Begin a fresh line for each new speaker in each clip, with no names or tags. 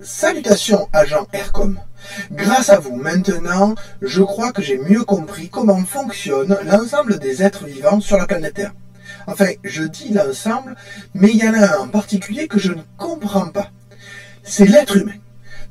Salutations agent Aircom. Grâce à vous maintenant, je crois que j'ai mieux compris comment fonctionne l'ensemble des êtres vivants sur la planète Terre. Enfin, je dis l'ensemble, mais il y en a un en particulier que je ne comprends pas. C'est l'être humain.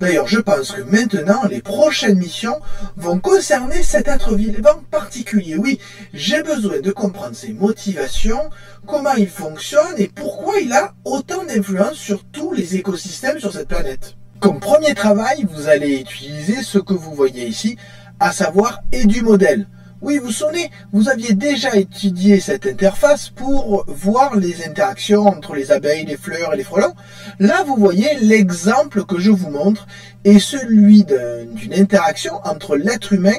D'ailleurs, je pense que maintenant, les prochaines missions vont concerner cet être vivant particulier. Oui, j'ai besoin de comprendre ses motivations, comment il fonctionne et pourquoi il a autant d'influence sur tous les écosystèmes sur cette planète. Comme premier travail, vous allez utiliser ce que vous voyez ici, à savoir EduModel. Oui, vous vous souvenez, vous aviez déjà étudié cette interface pour voir les interactions entre les abeilles, les fleurs et les frelons. Là, vous voyez l'exemple que je vous montre est celui d'une interaction entre l'être humain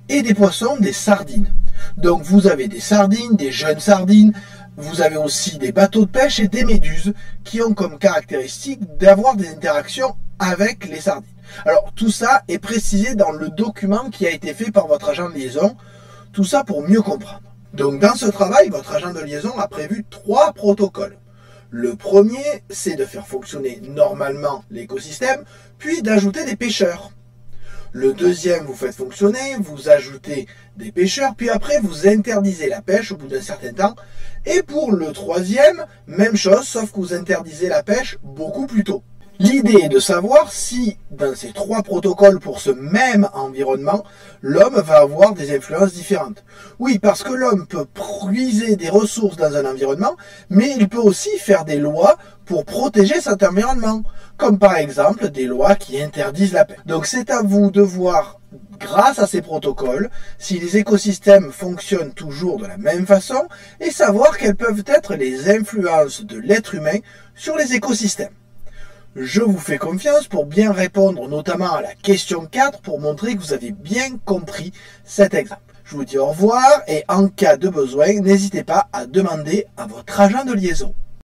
et des poissons, des sardines. Donc, vous avez des sardines, des jeunes sardines, vous avez aussi des bateaux de pêche et des méduses qui ont comme caractéristique d'avoir des interactions avec les sardines. Alors, tout ça est précisé dans le document qui a été fait par votre agent de liaison. Tout ça pour mieux comprendre. Donc dans ce travail, votre agent de liaison a prévu 3 protocoles. Le premier, c'est de faire fonctionner normalement l'écosystème, puis d'ajouter des pêcheurs. Le deuxième, vous faites fonctionner, vous ajoutez des pêcheurs, puis après vous interdisez la pêche au bout d'un certain temps. Et pour le troisième, même chose, sauf que vous interdisez la pêche beaucoup plus tôt. L'idée est de savoir si, dans ces 3 protocoles pour ce même environnement, l'homme va avoir des influences différentes. Oui, parce que l'homme peut puiser des ressources dans un environnement, mais il peut aussi faire des lois pour protéger cet environnement, comme par exemple des lois qui interdisent la pêche. Donc c'est à vous de voir, grâce à ces protocoles, si les écosystèmes fonctionnent toujours de la même façon et savoir quelles peuvent être les influences de l'être humain sur les écosystèmes. Je vous fais confiance pour bien répondre notamment à la question 4 pour montrer que vous avez bien compris cet exemple. Je vous dis au revoir et en cas de besoin, n'hésitez pas à demander à votre agent de liaison.